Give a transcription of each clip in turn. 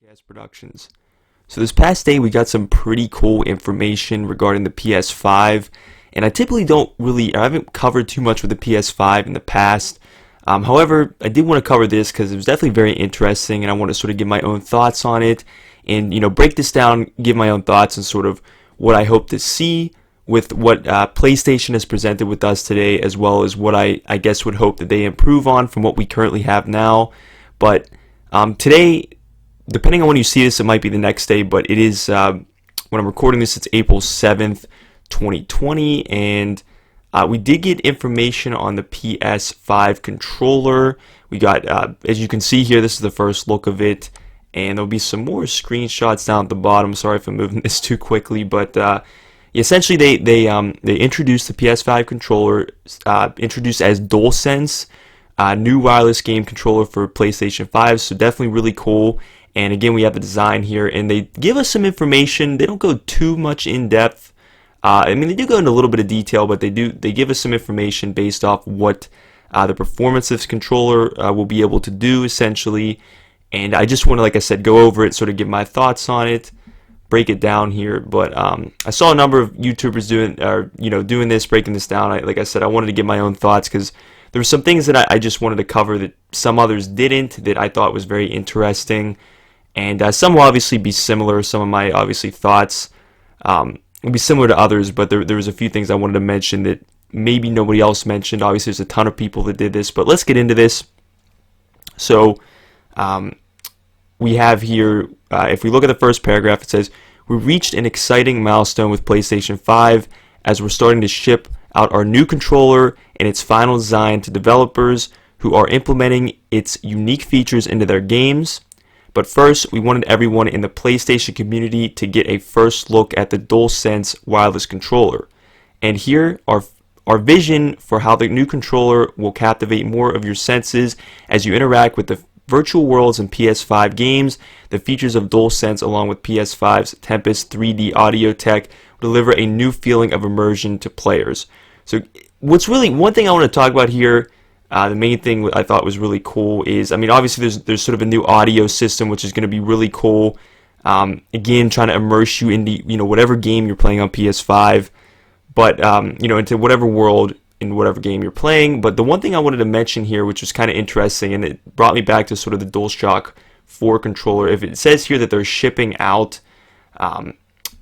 TGKS Productions. So this past day we got some pretty cool information regarding the PS5, and I typically I haven't covered too much with the PS5 in the past. However, I did want to cover this because it was definitely very interesting, and I want to sort of give my own thoughts on it, and break this down, give my own thoughts, and sort of what I hope to see with what PlayStation has presented with us today, as well as what I guess would hope that they improve on from what we currently have now. But today, depending on when you see this, it might be the next day, but it is, when I'm recording this, it's April 7th, 2020, and we did get information on the PS5 controller. We got, as you can see here, this is the first look of it, and there'll be some more screenshots down at the bottom. Sorry if I'm moving this too quickly, but essentially they introduced the PS5 controller, introduced as DualSense, new wireless game controller for PlayStation 5, so definitely really cool. And again, we have the design here, and they give us some information. They don't go too much in depth. I mean, they do go into a little bit of detail, but they give us some information based off what the performance of this controller will be able to do, essentially. And I just want to, like I said, go over it, sort of give my thoughts on it, break it down here. But I saw a number of YouTubers doing this, breaking this down. Like I said, I wanted to give my own thoughts because there were some things that I just wanted to cover that some others didn't, that I thought was very interesting. And some will obviously be similar. Some of my, obviously, thoughts will be similar to others, but there was a few things I wanted to mention that maybe nobody else mentioned. Obviously, there's a ton of people that did this, but let's get into this. So, we have here, if we look at the first paragraph, it says, "We reached an exciting milestone with PlayStation 5 as we're starting to ship out our new controller and its final design to developers who are implementing its unique features into their games. But first, we wanted everyone in the PlayStation community to get a first look at the DualSense wireless controller. And here are our vision for how the new controller will captivate more of your senses as you interact with the virtual worlds in PS5 games. The features of DualSense, along with PS5's Tempest 3D audio tech, will deliver a new feeling of immersion to players." So what's really, one thing I want to talk about here, the main thing I thought was really cool is, I mean, obviously there's sort of a new audio system, which is going to be really cool. Again, trying to immerse you into, whatever game you're playing on PS5, but, into whatever world in whatever game you're playing. But the one thing I wanted to mention here, which was kind of interesting, and it brought me back to sort of the DualShock 4 controller. If it says here that they're shipping out,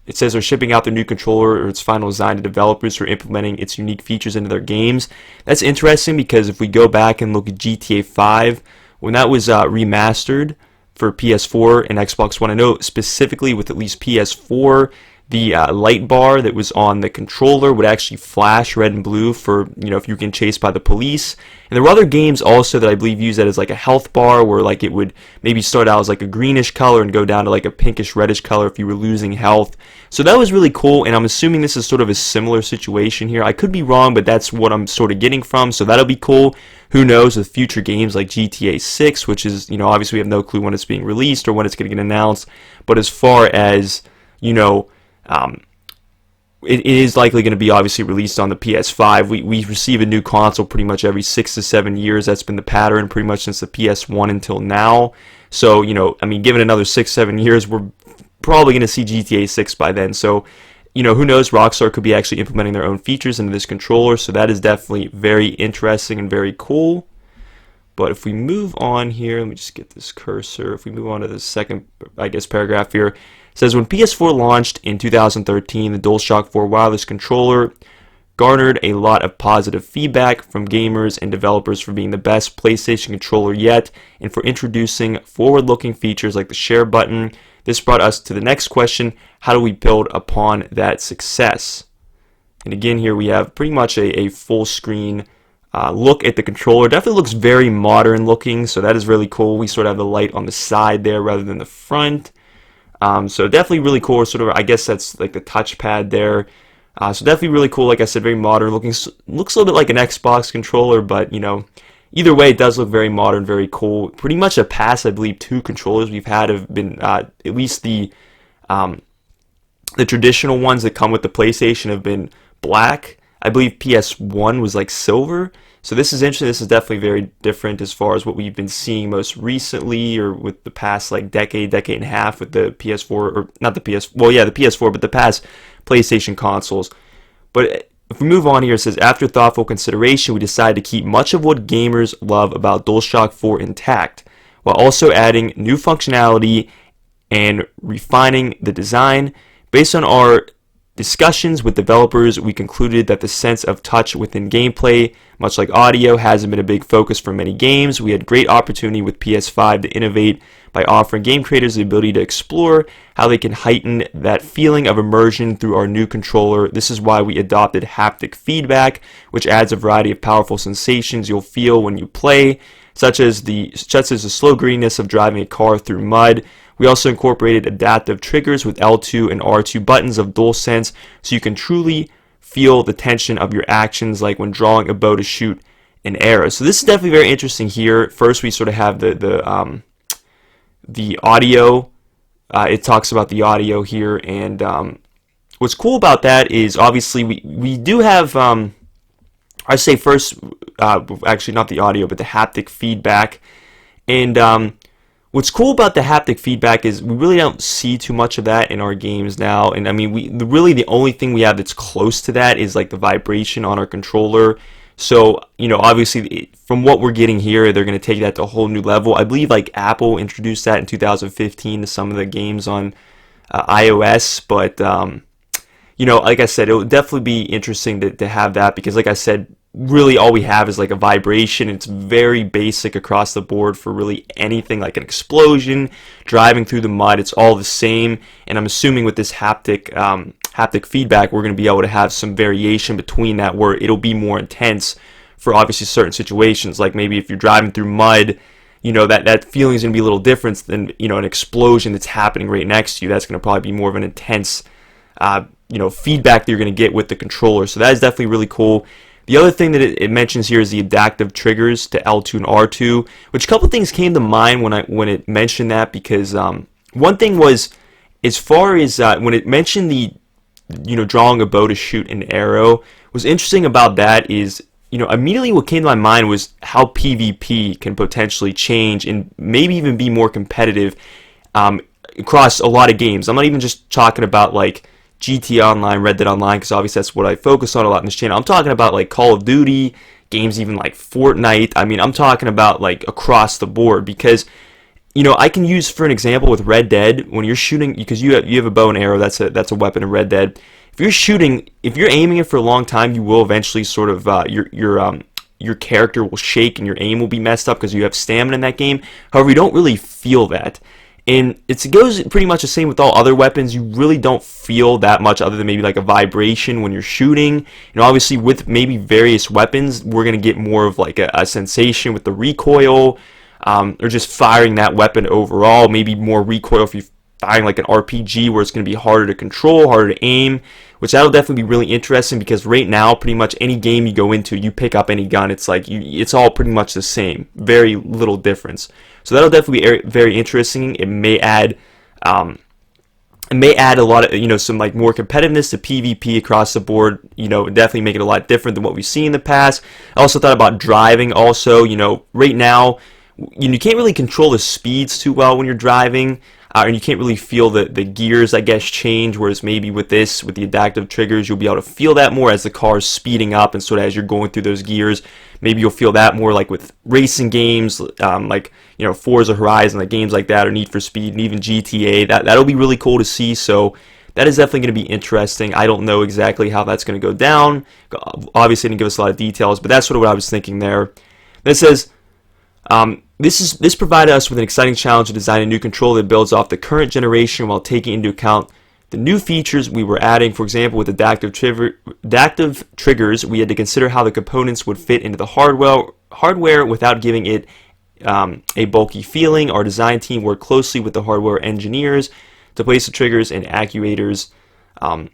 it says they're shipping out their new controller or its final design to developers who are implementing its unique features into their games. That's interesting because if we go back and look at GTA 5, when that was remastered for PS4 and Xbox One, I know specifically with at least PS4, the light bar that was on the controller would actually flash red and blue for, if you get chased by the police. And there were other games also that I believe use that as like a health bar, where like it would maybe start out as like a greenish color and go down to like a pinkish reddish color if you were losing health. So that was really cool, and I'm assuming this is sort of a similar situation here. I could be wrong, but that's what I'm sort of getting from, so that'll be cool. Who knows with future games like GTA 6, which is, obviously we have no clue when it's being released or when it's going to get announced. But as far as, it is likely going to be obviously released on the PS5. We receive a new console pretty much every 6 to 7 years. That's been the pattern pretty much since the PS1 until now. So, given another 6-7 years, we're probably going to see GTA 6 by then. So, who knows? Rockstar could be actually implementing their own features into this controller. So that is definitely very interesting and very cool. But if we move on here, let me just get this cursor. If we move on to the second, paragraph here, it says, when PS4 launched in 2013, the DualShock 4 wireless controller garnered a lot of positive feedback from gamers and developers for being the best PlayStation controller yet, and for introducing forward-looking features like the share button. This brought us to the next question: how do we build upon that success? And again, here we have pretty much a full screen look at the controller. Definitely looks very modern looking, so that is really cool. We sort of have the light on the side there rather than the front. So definitely really cool. Sort of, I guess that's like the touchpad there. So definitely really cool. Like I said, very modern looking. Looks a little bit like an Xbox controller, but either way, it does look very modern, very cool. Pretty much the past, I believe, 2 controllers we've had have been at least the traditional ones that come with the PlayStation have been black. I believe PS1 was like silver. So this is interesting. This is definitely very different as far as what we've been seeing most recently, or with the past like decade and a half with the PS4, or not the PS, well, yeah, the PS4, but the past PlayStation consoles. But if we move on here, it says, after thoughtful consideration, we decided to keep much of what gamers love about DualShock 4 intact, while also adding new functionality and refining the design. Based on our discussions with developers, we concluded that the sense of touch within gameplay, much like audio, hasn't been a big focus for many games. We had great opportunity with PS5 to innovate by offering game creators the ability to explore how they can heighten that feeling of immersion through our new controller. This is why we adopted haptic feedback, which adds a variety of powerful sensations you'll feel when you play, such as the slow greenness of driving a car through mud. We also incorporated adaptive triggers with L2 and R2 buttons of DualSense, so you can truly feel the tension of your actions, like when drawing a bow to shoot an arrow. So this is definitely very interesting here. First, we sort of have the audio. It talks about the audio here, and what's cool about that is obviously we do have I say first, actually not the audio, but the haptic feedback. And what's cool about the haptic feedback is we really don't see too much of that in our games now. And I mean, really the only thing we have that's close to that is like the vibration on our controller. So, you know, obviously from what we're getting here, they're going to take that to a whole new level. I believe like Apple introduced that in 2015 to some of the games on iOS, but you know, like I said, it would definitely be interesting to have that, because like I said, really all we have is like a vibration. It's very basic across the board for really anything, like an explosion, driving through the mud. It's all the same. And I'm assuming with this haptic feedback, we're going to be able to have some variation between that, where it'll be more intense for obviously certain situations. Like maybe if you're driving through mud, you know, that feeling is going to be a little different than, you know, an explosion that's happening right next to you. That's going to probably be more of an intense you know, feedback that you're going to get with the controller. So that is definitely really cool. The other thing that it mentions here is the adaptive triggers to L2 and R2, which a couple things came to mind when it mentioned that, because one thing was, as far as when it mentioned the, you know, drawing a bow to shoot an arrow, what's interesting about that is, you know, immediately what came to my mind was how PvP can potentially change and maybe even be more competitive across a lot of games. I'm not even just talking about like GTA Online, Red Dead Online, because obviously that's what I focus on a lot in this channel. I'm talking about like Call of Duty, games even like Fortnite. I mean, I'm talking about like across the board, because, you know, I can use for an example with Red Dead, when you're shooting, because you have a bow and arrow, that's a weapon in Red Dead. If you're shooting, if you're aiming it for a long time, you will eventually sort of your character will shake and your aim will be messed up because you have stamina in that game. However, you don't really feel that. And it goes pretty much the same with all other weapons. You really don't feel that much other than maybe like a vibration when you're shooting. And obviously with maybe various weapons, we're going to get more of like a sensation with the recoil, or just firing that weapon overall. Maybe more recoil if you're firing like an RPG, where it's going to be harder to control, harder to aim, which that'll definitely be really interesting, because right now pretty much any game you go into, you pick up any gun, it's like it's all pretty much the same, very little difference. So that'll definitely be very interesting. It may add a lot of, you know, some like more competitiveness to PvP across the board. You know, definitely make it a lot different than what we've seen in the past. I also thought about driving also. You know, right now you can't really control the speeds too well when you're driving. And you can't really feel the gears, I guess, change, whereas maybe with this, with the adaptive triggers, you'll be able to feel that more as the car is speeding up, and sort of as you're going through those gears. Maybe you'll feel that more like with racing games, like, you know, Forza Horizon, like games like that, or Need for Speed, and even GTA. That'll be really cool to see, so that is definitely going to be interesting. I don't know exactly how that's going to go down. Obviously, it didn't give us a lot of details, but that's sort of what I was thinking there. Then it says, this provided us with an exciting challenge to design a new controller that builds off the current generation while taking into account the new features we were adding. For example, with adaptive triggers, we had to consider how the components would fit into the hardware without giving it a bulky feeling. Our design team worked closely with the hardware engineers to place the triggers and actuators, and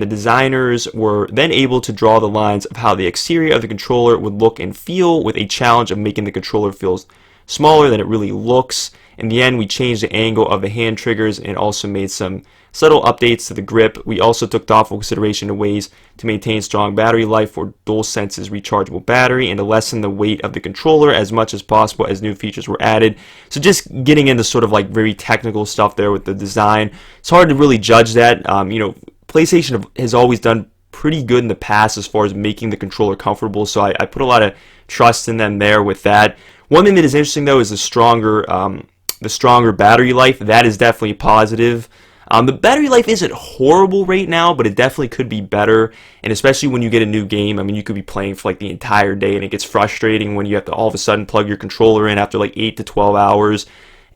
the designers were then able to draw the lines of how the exterior of the controller would look and feel, with a challenge of making the controller feel smaller than it really looks. In the end, we changed the angle of the hand triggers and also made some subtle updates to the grip. We also took thoughtful consideration in ways to maintain strong battery life for DualSense's rechargeable battery and to lessen the weight of the controller as much as possible as new features were added. So just getting into sort of like very technical stuff there with the design. It's hard to really judge that. PlayStation has always done pretty good in the past as far as making the controller comfortable, so I put a lot of trust in them there with that. One thing that is interesting though is the stronger battery life. That is definitely positive. The battery life isn't horrible right now, but it definitely could be better, and especially when you get a new game. I mean, you could be playing for like the entire day, and it gets frustrating when you have to all of a sudden plug your controller in after like 8 to 12 hours.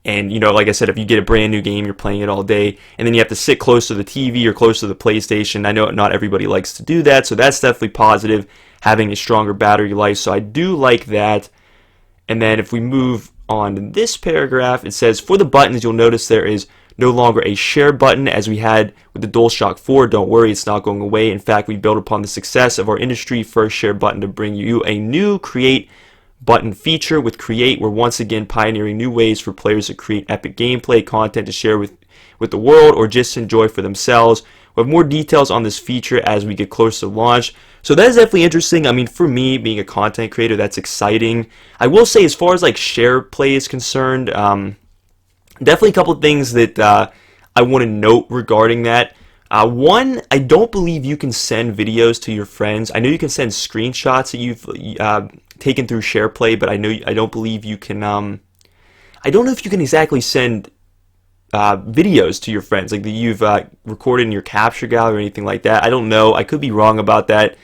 And, like I said, if you get a brand new game, you're playing it all day, and then you have to sit close to the TV or close to the PlayStation. I know not everybody likes to do that, so that's definitely positive, having a stronger battery life, so I do like that. And then if we move on to this paragraph, it says, for the buttons, you'll notice there is no longer a share button as we had with the DualShock 4. Don't worry, it's not going away. In fact, we built upon the success of our industry first share button to bring you a new Create button feature. With Create, we're once again pioneering new ways for players to create epic gameplay content to share with the world or just enjoy for themselves. We'll have more details on this feature as we get closer to launch. So that is definitely interesting. I mean, for me, being a content creator, that's exciting. I will say, as far as like share play is concerned, definitely a couple of things that I want to note regarding that. One, I don't believe you can send videos to your friends. I know you can send screenshots that you've taken through SharePlay, but I don't believe you can. I don't know if you can exactly send videos to your friends, like that you've recorded in your capture gallery or anything like that. I don't know. I could be wrong about that,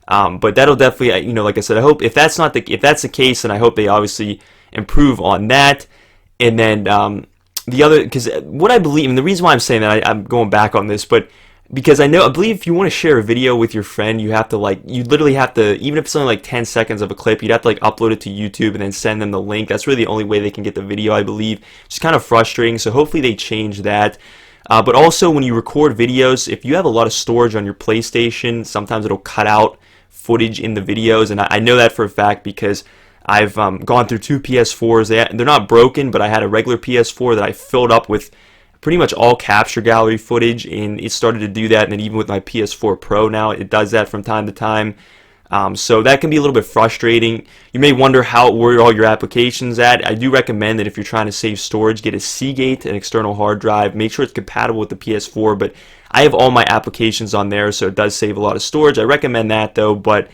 but that'll definitely, like I said, I hope if that's the case, then I hope they obviously improve on that. And then the other, because what I believe, and the reason why I'm saying that, I'm going back on this, but because I believe if you want to share a video with your friend, you literally have to, even if it's only like 10 seconds of a clip, you'd have to like upload it to YouTube and then send them the link. That's really the only way they can get the video, I believe. It's kind of frustrating, so hopefully they change that. But also, when you record videos, if you have a lot of storage on your PlayStation, sometimes it'll cut out footage in the videos, and I know that for a fact because I've gone through 2 PS4s. They're not broken, but I had a regular PS4 that I filled up with pretty much all capture gallery footage, and it started to do that. And then even with my PS4 Pro now, it does that from time to time. So that can be a little bit frustrating. You may wonder where all your applications at. I do recommend that if you're trying to save storage, get a Seagate, an external hard drive. Make sure it's compatible with the PS4, but I have all my applications on there, so it does save a lot of storage. I recommend that though, but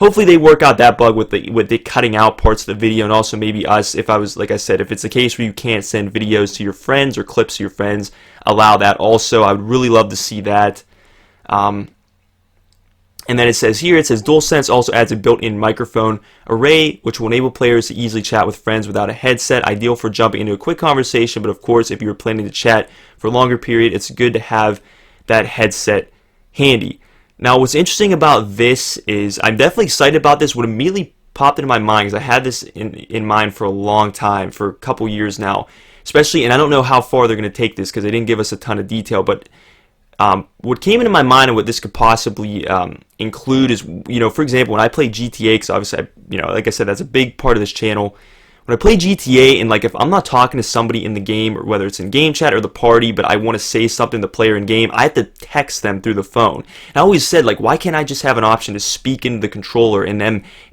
hopefully they work out that bug with the cutting out parts of the video, and also maybe us, if it's the case where you can't send videos to your friends or clips to your friends, allow that also. I would really love to see that. And then it says DualSense also adds a built-in microphone array, which will enable players to easily chat with friends without a headset, ideal for jumping into a quick conversation, but of course, if you're planning to chat for a longer period, it's good to have that headset handy. Now, what's interesting about this is I'm definitely excited about this. What immediately popped into my mind, because I had this in mind for a long time, for a couple years now, especially, and I don't know how far they're going to take this because they didn't give us a ton of detail, but what came into my mind and what this could possibly include is, for example, when I play GTA, because obviously, like I said, that's a big part of this channel. When I play GTA, and like if I'm not talking to somebody in the game, or whether it's in game chat or the party, but I want to say something to the player in game, I have to text them through the phone. And I always said, like, why can't I just have an option to speak into the controller and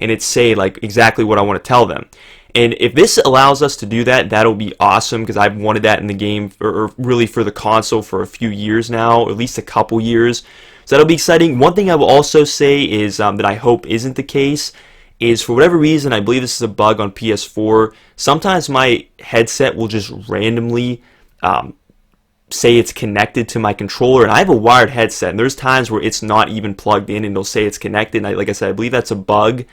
it say like exactly what I want to tell them? And if this allows us to do that, that'll be awesome, because I've wanted that in the game, or really for the console, for a few years now, or at least a couple years. So that'll be exciting. One thing I will also say is that I hope isn't the case is, for whatever reason, I believe this is a bug on PS4, sometimes my headset will just randomly say it's connected to my controller, and I have a wired headset, and there's times where it's not even plugged in, and it'll say it's connected, and like I said, I believe that's a bug,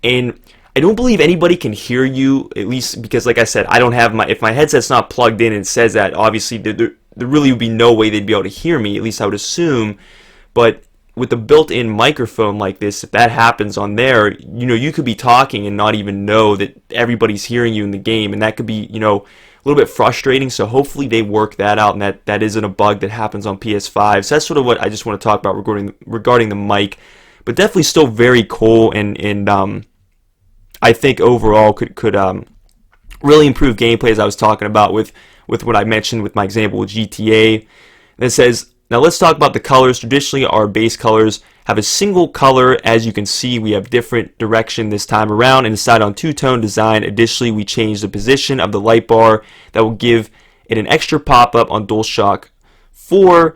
and I don't believe anybody can hear you, at least because, like I said, I don't have if my headset's not plugged in and it says that, obviously there really would be no way they'd be able to hear me, at least I would assume, but with a built-in microphone like this, if that happens on there, you could be talking and not even know that everybody's hearing you in the game, and that could be, a little bit frustrating. So hopefully they work that out, and that isn't a bug that happens on PS5. So that's sort of what I just want to talk about regarding the mic, but definitely still very cool, and I think overall could Really improved gameplay, as I was talking about with what I mentioned with my example with GTA. And it says, now let's talk about the colors. Traditionally, our base colors have a single color. As you can see, we have different direction this time around and decided on two-tone design. Additionally, we changed the position of the light bar that will give it an extra pop-up on DualShock 4.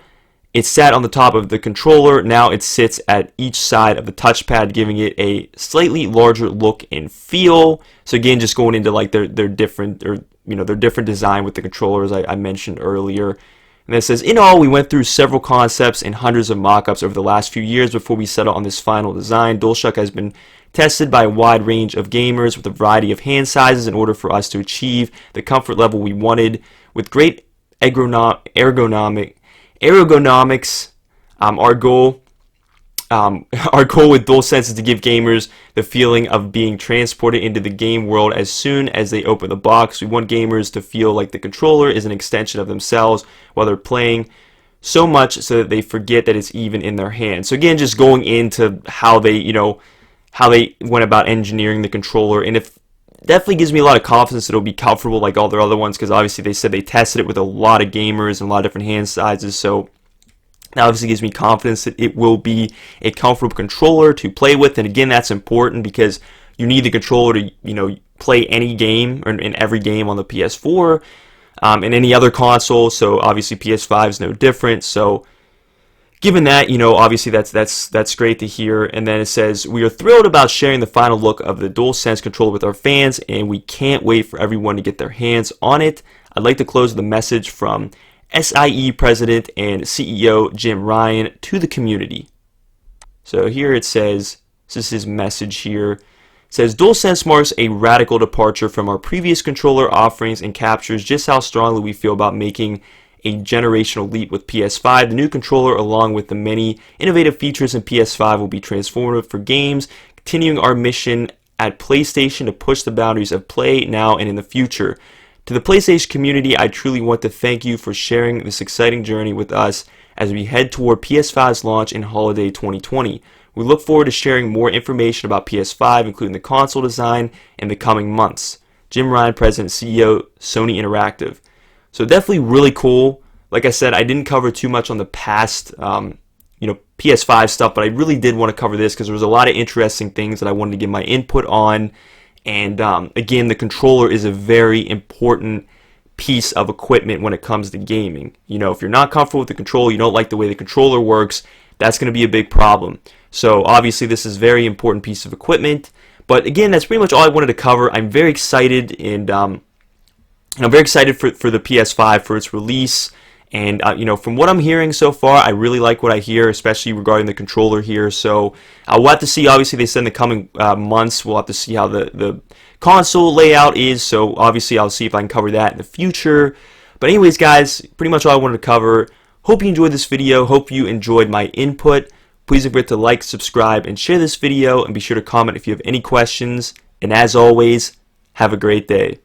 It sat on the top of the controller. Now it sits at each side of the touchpad, giving it a slightly larger look and feel. So again, just going into like their different, or their different design with the controllers I mentioned earlier. And it says, in all, we went through several concepts and hundreds of mock-ups over the last few years before we settled on this final design. DualShock has been tested by a wide range of gamers with a variety of hand sizes in order for us to achieve the comfort level we wanted with great ergonomics. Our goal with DualSense is to give gamers the feeling of being transported into the game world as soon as they open the box. We want gamers to feel like the controller is an extension of themselves while they're playing, so much so that they forget that it's even in their hands. So again, just going into how they went about engineering the controller, and if definitely gives me a lot of confidence that it'll be comfortable like all their other ones, because obviously they said they tested it with a lot of gamers and a lot of different hand sizes. So that obviously gives me confidence that it will be a comfortable controller to play with. And again, that's important because you need the controller to play any game, or in every game on the PS4 and any other console. So obviously PS5 is no different. So given that, obviously that's great to hear. And then it says, we are thrilled about sharing the final look of the DualSense controller with our fans, and we can't wait for everyone to get their hands on it. I'd like to close with a message from SIE President and CEO Jim Ryan to the community. So here it says, this is his message here. It says, DualSense marks a radical departure from our previous controller offerings and captures just how strongly we feel about making a generational leap with PS5. The new controller, along with the many innovative features in PS5, will be transformative for games, continuing our mission at PlayStation to push the boundaries of play now and in the future. To the PlayStation community, I truly want to thank you for sharing this exciting journey with us as we head toward PS5's launch in holiday 2020. We look forward to sharing more information about PS5, including the console design, in the coming months. Jim Ryan, President and CEO, Sony Interactive. So definitely really cool. Like I said, I didn't cover too much on the past, PS5 stuff, but I really did want to cover this because there was a lot of interesting things that I wanted to give my input on. And again, the controller is a very important piece of equipment when it comes to gaming. If you're not comfortable with the controller, you don't like the way the controller works, that's going to be a big problem. So obviously this is a very important piece of equipment. But again, that's pretty much all I wanted to cover. I'm very excited, and I'm very excited for the PS5 for its release. And from what I'm hearing so far, I really like what I hear, especially regarding the controller here. So we'll have to see. Obviously, they said in the coming months, we'll have to see how the console layout is. So obviously, I'll see if I can cover that in the future. But anyways, guys, pretty much all I wanted to cover. Hope you enjoyed this video. Hope you enjoyed my input. Please don't forget to like, subscribe, and share this video. And be sure to comment if you have any questions. And as always, have a great day.